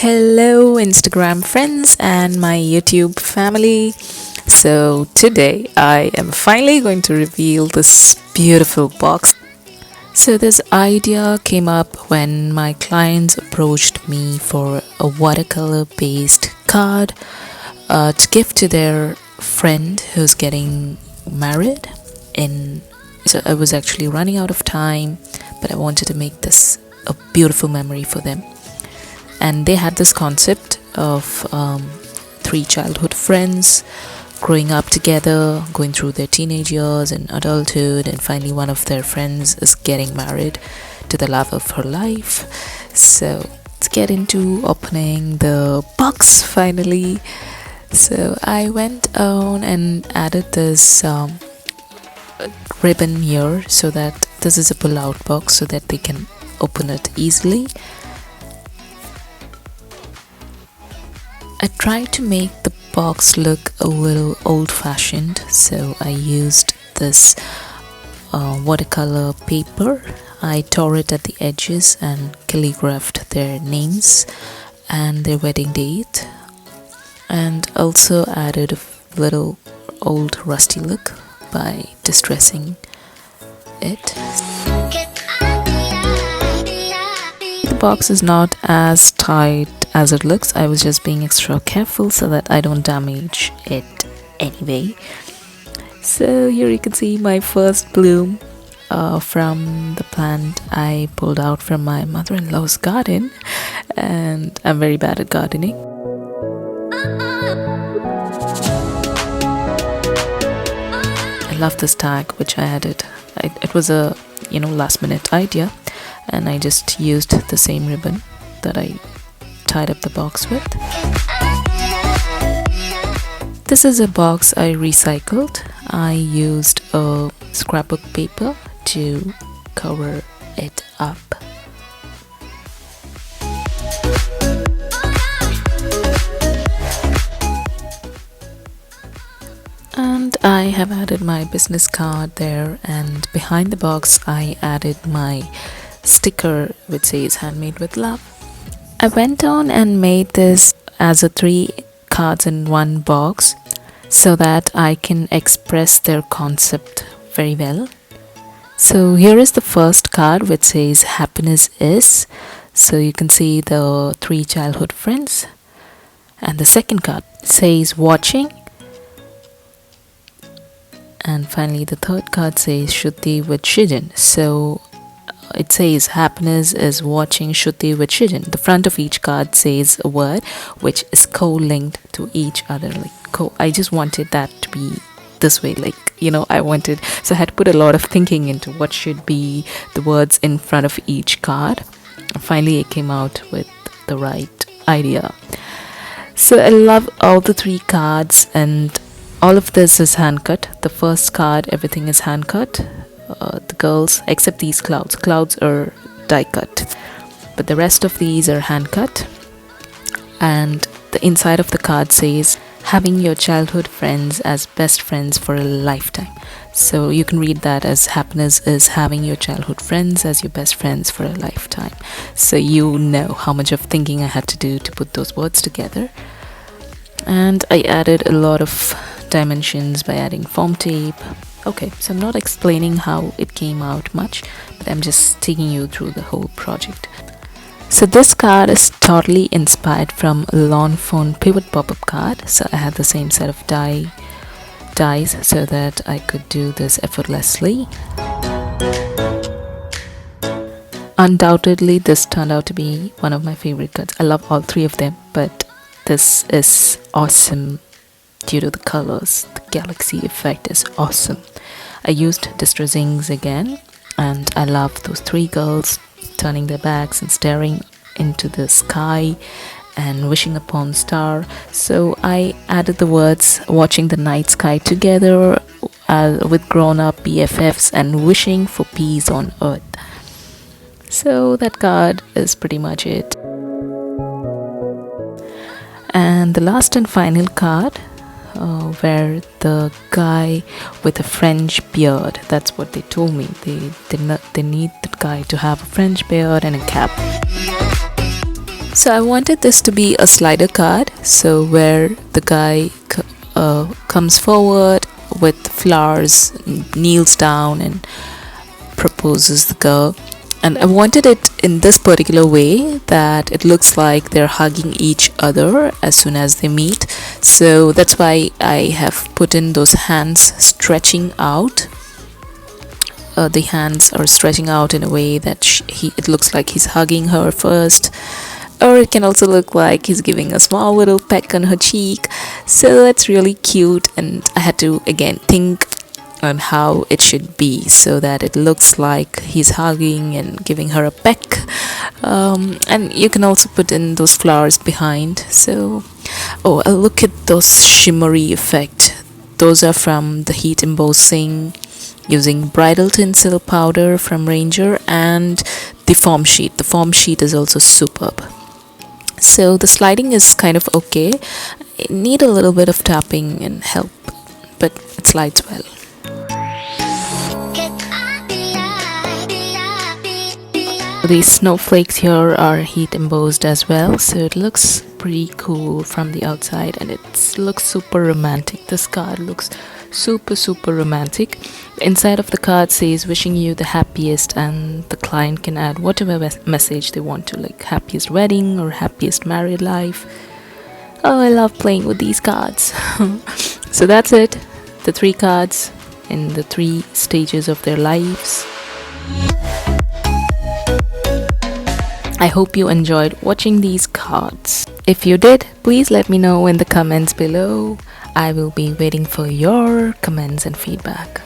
Hello, Instagram friends and my YouTube family. So, today I am finally going to reveal this beautiful box. So, this idea came up when my clients approached me for a watercolor based card to give to their friend who's getting married. So, I was actually running out of time, but I wanted to make this a beautiful memory for them. And they had this concept of three childhood friends growing up together, going through their teenage years and adulthood, and finally one of their friends is getting married to the love of her life. So let's get into opening the box finally. So I went on and added this ribbon here so that this is a pull-out box so that they can open it easily. I tried to make the box look a little old-fashioned, so I used this watercolor paper. I tore it at the edges and calligraphed their names and their wedding date, and also added a little old rusty look by distressing it. The box is not as tight as it looks. I was just being extra careful so that I don't damage it anyway. So here you can see my first bloom from the plant I pulled out from my mother-in-law's garden, and I'm very bad at gardening. I love this tag which I added. It was a last minute idea, and I just used the same ribbon that I tied up the box with. This is a box I recycled. I used a scrapbook paper to cover it up. And I have added my business card there, and behind the box I added my sticker which says handmade with love. I went on and made this as a 3 cards in one box so that I can express their concept very well. So here is the first card which says happiness is. So you can see the 3 childhood friends. And the second card says watching. And finally the third card says Shruti with Shijan. So it says happiness is watching Shruti with Shijan. The front of each card says a word which is co-linked to each other. I just wanted that to be this way, I wanted, so I had to put a lot of thinking into what should be the words in front of each card. And finally it came out with the right idea. So I love all the 3 cards, and all of this is hand cut. The first card, everything is hand cut. The girls, except these clouds are die cut, but the rest of these are hand cut. And the inside of the card says having your childhood friends as best friends for a lifetime. So you can read that as happiness is having your childhood friends as your best friends for a lifetime. So you know how much of thinking I had to do to put those words together. And I added a lot of dimensions by adding foam tape. Okay, so I'm not explaining how it came out much, but I'm just taking you through the whole project. So this card is totally inspired from a lawn phone pivot pop-up card. So I had the same set of dies so that I could do this effortlessly. Undoubtedly, this turned out to be one of my favorite cards. I love all 3 of them, but this is awesome due to the colors. The galaxy effect is awesome. I used distress inks again, and I love those 3 girls turning their backs and staring into the sky and wishing upon star. So I added the words watching the night sky together with grown-up BFFs and wishing for peace on earth. So that card is pretty much it. And the last and final card, where the guy with a French beard, that's what they told me, they need the guy to have a French beard and a cap. So I wanted this to be a slider card, so where the guy comes forward with flowers, kneels down and proposes the girl. And I wanted it in this particular way that it looks like they're hugging each other as soon as they meet. So that's why I have put in those hands stretching out. The hands are stretching out in a way that it looks like he's hugging her first, or it can also look like he's giving a small little peck on her cheek. So that's really cute, and I had to again think on how it should be so that it looks like he's hugging and giving her a peck. And you can also put in those flowers behind. So look at those shimmery effect. Those are from the heat embossing using bridal tinsel powder from Ranger, and the foam sheet. The foam sheet is also superb. So the sliding is kind of okay. I need a little bit of tapping and help, but it slides well. These snowflakes here are heat embossed as well, so it looks pretty cool from the outside, and it looks super romantic. This card looks super romantic. The inside of the card says wishing you the happiest, and the client can add whatever message they want to, like happiest wedding or happiest married life. Oh, I love playing with these cards. So that's it, the 3 cards in the 3 stages of their lives. I hope you enjoyed watching these cards. If you did, please let me know in the comments below. I will be waiting for your comments and feedback.